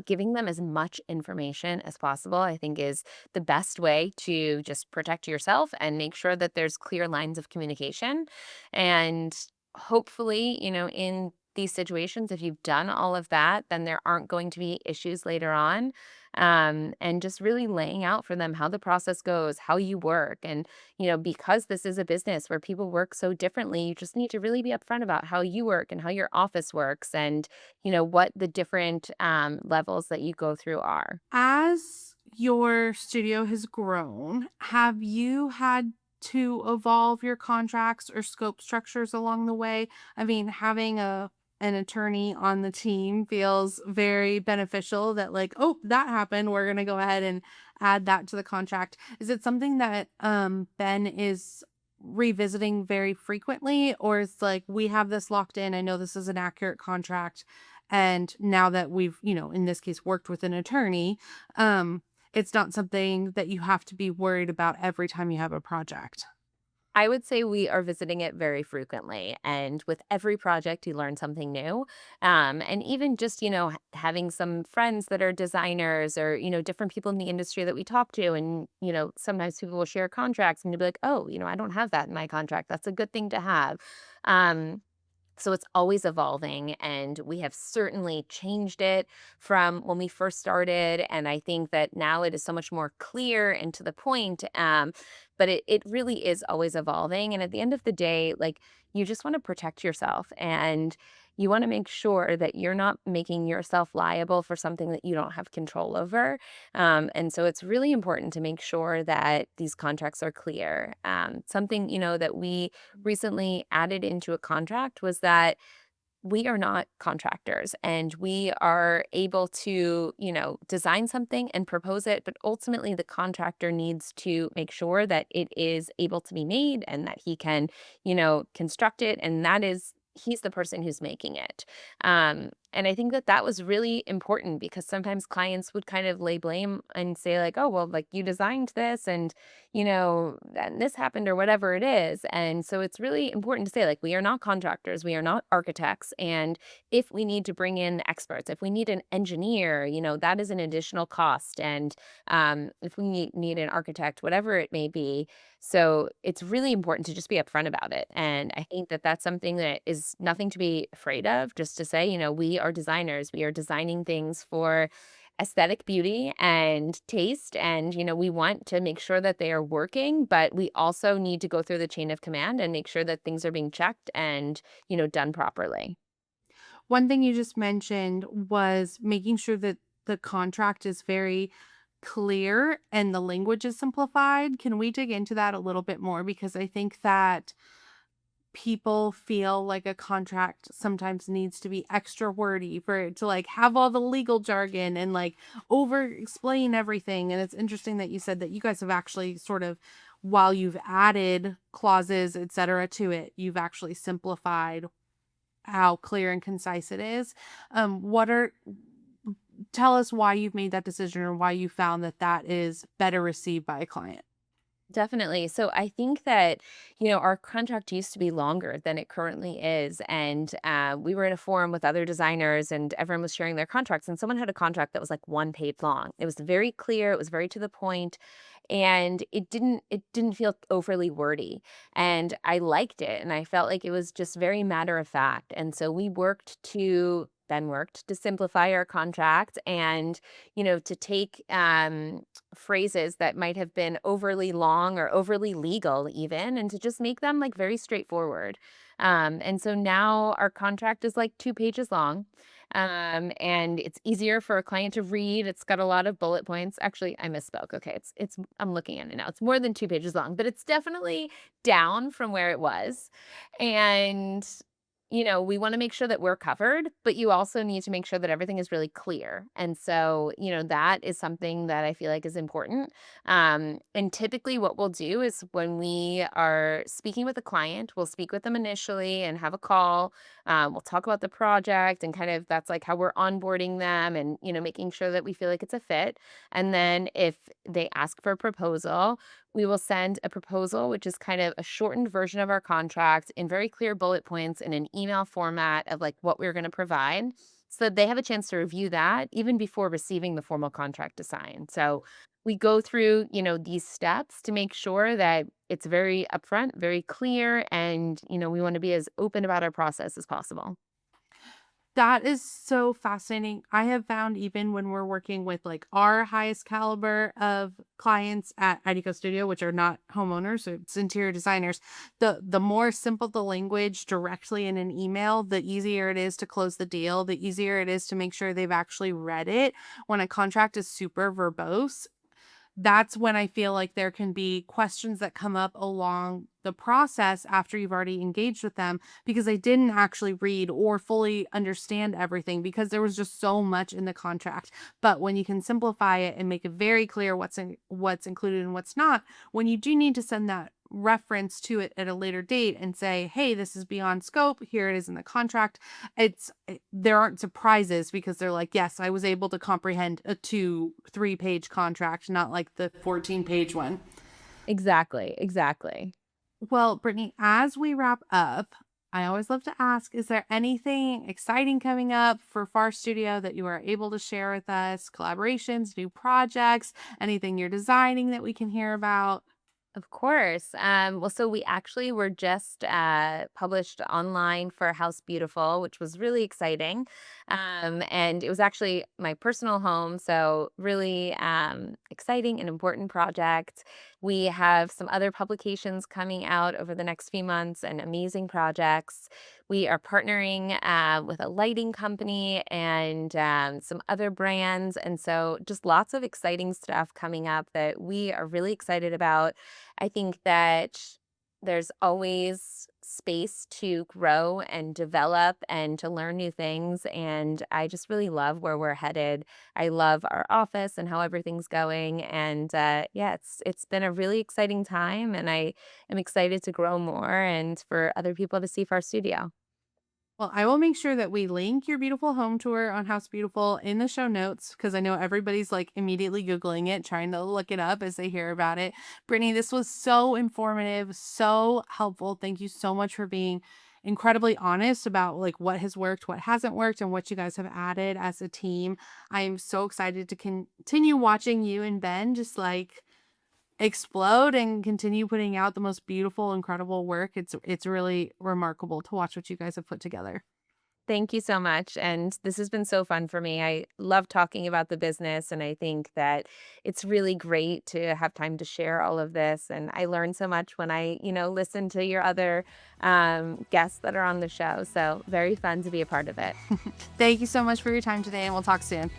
Giving them as much information as possible, I think, is the best way to just protect yourself and make sure that there's clear lines of communication. And hopefully, in these situations, if you've done all of that, then there aren't going to be issues later on. And just really laying out for them how the process goes, how you work. And, because this is a business where people work so differently, you just need to really be upfront about how you work and how your office works and, what the different levels that you go through are. As your studio has grown, have you had to evolve your contracts or scope structures along the way? I mean, having a an attorney on the team feels very beneficial that like, oh, that happened. We're gonna go ahead and add that to the contract. Is it something that Ben is revisiting very frequently, or is like we have this locked in? I know this is an accurate contract. And now that we've, in this case, worked with an attorney, um, it's not something that you have to be worried about every time you have a project. I would say we are visiting it very frequently. And with every project, you learn something new. And even just, having some friends that are designers or, different people in the industry that we talk to. And, sometimes people will share contracts and you'll be like, oh, I don't have that in my contract. That's a good thing to have. Um, so it's always evolving, and we have certainly changed it from when we first started. And I think that now it is so much more clear and to the point. But it really is always evolving. And at the end of the day, like you just want to protect yourself and you want to make sure that you're not making yourself liable for something that you don't have control over. And so it's really important to make sure that these contracts are clear. Something, that we recently added into a contract was that we are not contractors and we are able to, design something and propose it, but ultimately the contractor needs to make sure that it is able to be made and that he can, construct it. And that is, he's the person who's making it. And I think that that was really important because sometimes clients would kind of lay blame and say, like, oh, well, like you designed this and and this happened or whatever it is. And so it's really important to say, like, we are not contractors, we are not architects. And if we need to bring in experts, if we need an engineer, that is an additional cost. And if we need an architect, whatever it may be. So it's really important to just be upfront about it. And I think that that's something that is nothing to be afraid of, just to say, we are designers, we are designing things for aesthetic beauty and taste. And, we want to make sure that they are working, but we also need to go through the chain of command and make sure that things are being checked and, done properly. One thing you just mentioned was making sure that the contract is very clear and the language is simplified. Can we dig into that a little bit more? Because I think that people feel like a contract sometimes needs to be extra wordy for it to like have all the legal jargon and like over explain everything. And it's interesting that you said that you guys have actually sort of, while you've added clauses, etc., to it, you've actually simplified how clear and concise it is. What are Tell us why you've made that decision or why you found that that is better received by a client. Definitely. So I think that, our contract used to be longer than it currently is. And we were in a forum with other designers and everyone was sharing their contracts. And someone had a contract that was like 1 page long. It was very clear. It was very to the point, and it didn't feel overly wordy. And I liked it. And I felt like it was just very matter of fact. And so Ben worked to simplify our contract and, to take phrases that might have been overly long or overly legal even, and to just make them like very straightforward. And so now our contract is like 2 pages long. And it's easier for a client to read. It's got a lot of bullet points. Actually, I misspoke. Okay, I'm looking at it now. It's more than 2 pages long, but it's definitely down from where it was. And we want to make sure that we're covered, but you also need to make sure that everything is really clear. And so, that is something that I feel like is important. And typically, what we'll do is when we are speaking with a client, we'll speak with them initially and have a call. We'll talk about the project and kind of that's like how we're onboarding them and, making sure that we feel like it's a fit. And then if they ask for a proposal, we will send a proposal, which is kind of a shortened version of our contract in very clear bullet points in an email format of like what we're going to provide so that they have a chance to review that even before receiving the formal contract to sign. So we go through, these steps to make sure that it's very upfront, very clear, and, we want to be as open about our process as possible. That is so fascinating. I have found even when we're working with like our highest caliber of clients at IDECO Studio, which are not homeowners, so it's interior designers, the more simple the language directly in an email, the easier it is to close the deal, the easier it is to make sure they've actually read it. When a contract is super verbose, that's when I feel like there can be questions that come up along the process after you've already engaged with them because they didn't actually read or fully understand everything because there was just so much in the contract. But when you can simplify it and make it very clear what's included and what's not, when you do need to send that reference to it at a later date and say, "Hey, this is beyond scope. Here it is in the contract." There aren't surprises because they're like, "Yes, I was able to comprehend a 2-3 page contract, not like the 14-page one." Exactly, exactly. Well, Brittany, as we wrap up, I always love to ask, is there anything exciting coming up for Far Studio that you are able to share with us? Collaborations, new projects, anything you're designing that we can hear about? Of course. Well, so we actually were just published online for House Beautiful, which was really exciting. And it was actually my personal home. So, really exciting and important project. We have some other publications coming out over the next few months and amazing projects. We are partnering with a lighting company and some other brands. And so, just lots of exciting stuff coming up that we are really excited about. I think that there's always space to grow and develop and to learn new things. And I just really love where we're headed. I love our office and how everything's going. And yeah, it's been a really exciting time, and I am excited to grow more and for other people to see our studio. Well, I will make sure that we link your beautiful home tour on House Beautiful in the show notes because I know everybody's like immediately Googling it, trying to look it up as they hear about it. Brittany, this was so informative, so helpful. Thank you so much for being incredibly honest about like what has worked, what hasn't worked, and what you guys have added as a team. I am so excited to continue watching you and Ben just like explode and continue putting out the most beautiful, incredible work. It's really remarkable to watch what you guys have put together. Thank you so much. And this has been so fun for me. I love talking about the business, and I think that it's really great to have time to share all of this. And I learn so much when listen to your other guests that are on the show. So, very fun to be a part of it. Thank you so much for your time today, and we'll talk soon.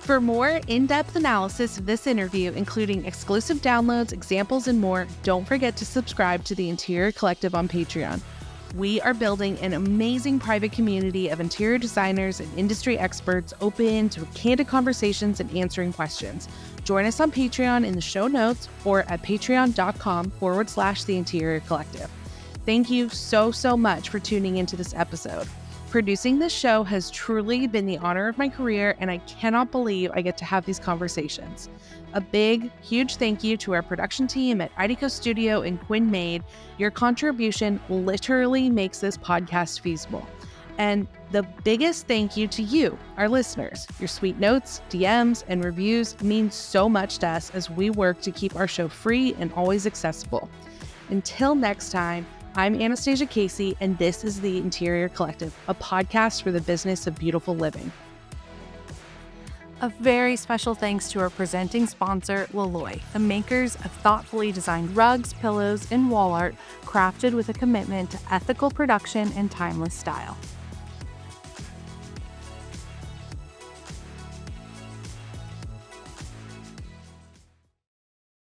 For more in-depth analysis of this interview, including exclusive downloads, examples, and more, don't forget to subscribe to the Interior Collective on Patreon. We are building an amazing private community of interior designers and industry experts open to candid conversations and answering questions. Join us on Patreon in the show notes or at patreon.com/The Interior Collective. Thank you so much for tuning into this episode. Producing this show has truly been the honor of my career, and I cannot believe I get to have these conversations. A big, huge thank you to our production team at IDECO Studio and Quinn Made. Your contribution literally makes this podcast feasible. And the biggest thank you to you, our listeners. Your sweet notes, DMs, and reviews mean so much to us as we work to keep our show free and always accessible. Until next time, I'm Anastasia Casey, and this is The Interior Collective, a podcast for the business of beautiful living. A very special thanks to our presenting sponsor, Laloy, the makers of thoughtfully designed rugs, pillows, and wall art crafted with a commitment to ethical production and timeless style.